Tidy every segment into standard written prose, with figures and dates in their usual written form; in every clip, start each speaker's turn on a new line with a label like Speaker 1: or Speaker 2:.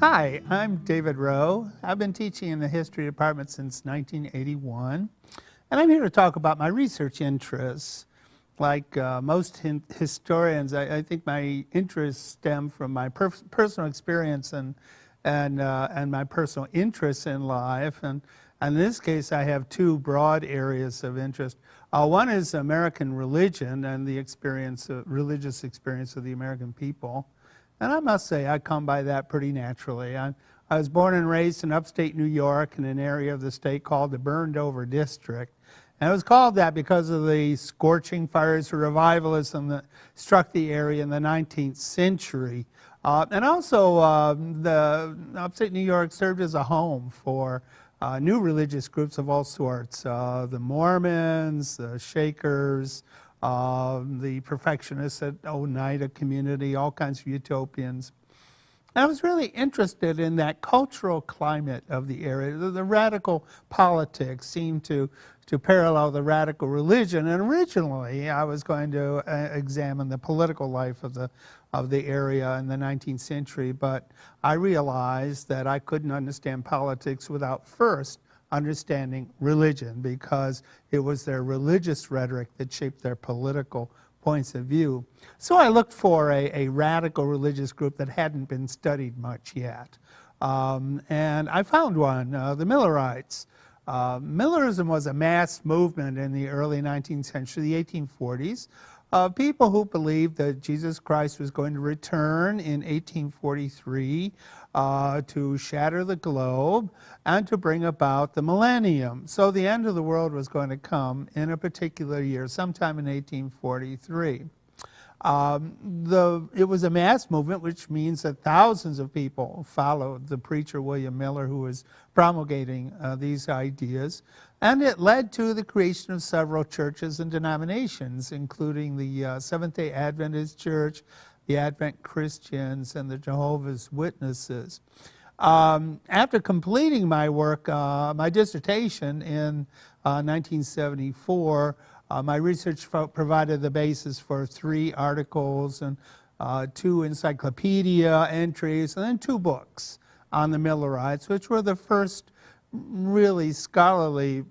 Speaker 1: Hi, I'm David Rowe. I've been teaching in the History Department since 1981, and I'm here to talk about my research interests. Like most historians, I think my interests stem from my personal experience and my personal interests in life. And in this case, I have two broad areas of interest. One is American religion and the religious experience of the American people. And I must say, I come by that pretty naturally. I was born and raised in upstate New York in an area of the state called the Burned Over District. And it was called that because of the scorching fires of revivalism that struck the area in the 19th century. And also, the upstate New York served as a home for new religious groups of all sorts. The Mormons, the Shakers, the perfectionists at Oneida community, all kinds of utopians. And I was really interested in that cultural climate of the area. The radical politics seemed to parallel the radical religion. And originally, I was going to examine the political life of the area in the 19th century, but I realized that I couldn't understand politics without first understanding religion, because it was their religious rhetoric that shaped their political points of view. So I looked for a radical religious group that hadn't been studied much yet. And I found one, the Millerites. Millerism was a mass movement in the early 19th century, the 1840s, of people who believed that Jesus Christ was going to return in 1843 to shatter the globe and to bring about the millennium. So the end of the world was going to come in a particular year, sometime in 1843. It was a mass movement, which means that thousands of people followed the preacher William Miller, who was promulgating these ideas. And it led to the creation of several churches and denominations, including the Seventh-day Adventist Church, the Advent Christians, and the Jehovah's Witnesses. After completing my work, my dissertation in 1974, my research provided the basis for 3 articles and 2 encyclopedia entries, and then 2 books on the Millerites, which were the first really scholarly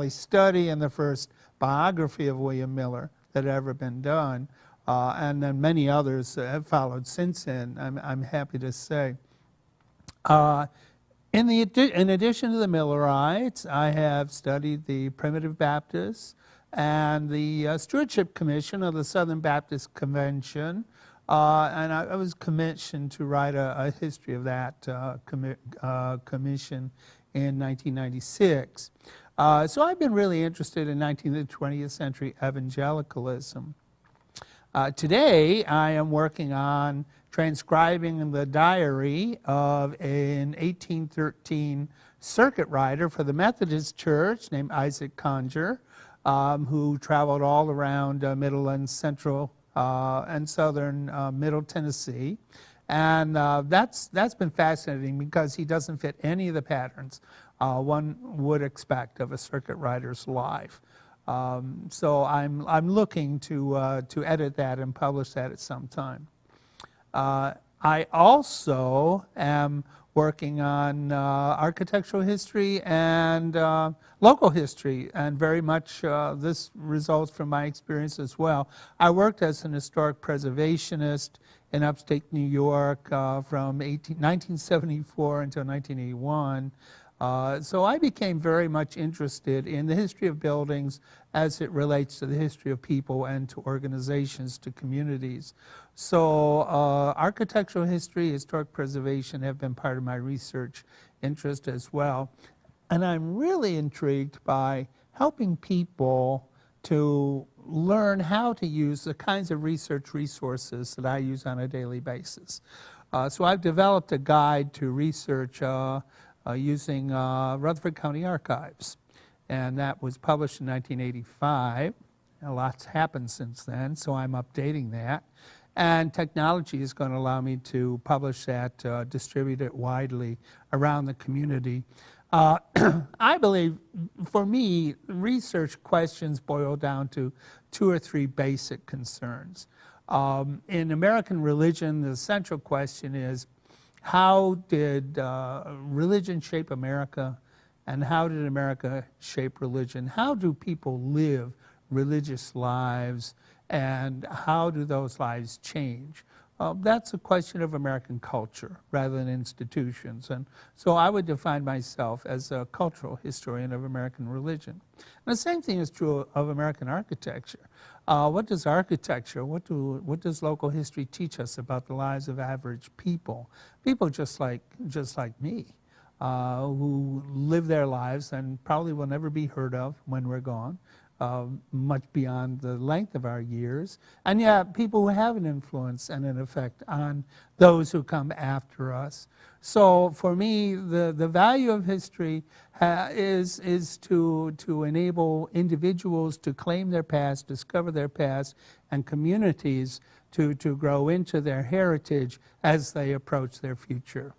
Speaker 1: study and the first biography of William Miller that had ever been done. And then many others have followed since then, I'm happy to say. In addition to the Millerites, I have studied the Primitive Baptists and the Stewardship Commission of the Southern Baptist Convention. And I was commissioned to write a history of that commission in 1996. So I've been really interested in 19th and 20th century evangelicalism. Today, I am working on transcribing the diary of an 1813 circuit rider for the Methodist Church named Isaac Conger, who traveled all around middle and central and southern middle Tennessee. And that's been fascinating because he doesn't fit any of the patterns one would expect of a circuit rider's life. So I'm looking to edit that and publish that at some time. I also am working on architectural history and local history, and very much this results from my experience as well. I worked as an historic preservationist in upstate New York from 1974 until 1981. So I became very much interested in the history of buildings as it relates to the history of people and to organizations, to communities. So architectural history, historic preservation have been part of my research interest as well. And I'm really intrigued by helping people to learn how to use the kinds of research resources that I use on a daily basis. So I've developed a guide to research using Rutherford County Archives. And that was published in 1985. A lot's happened since then, so I'm updating that. And technology is going to allow me to publish that, distribute it widely around the community. I believe, for me, research questions boil down to 2 or 3 basic concerns. In American religion, the central question is, how did religion shape America, and how did America shape religion? How do people live religious lives, and how do those lives change? That's a question of American culture rather than institutions. And so I would define myself as a cultural historian of American religion. And the same thing is true of American architecture. What does architecture, what does local history teach us about the lives of average people? People just like me, who live their lives and probably will never be heard of when we're gone. Much beyond the length of our years, and yet people who have an influence and an effect on those who come after us. So for me, the value of history is to enable individuals to claim their past, discover their past, and communities to grow into their heritage as they approach their future.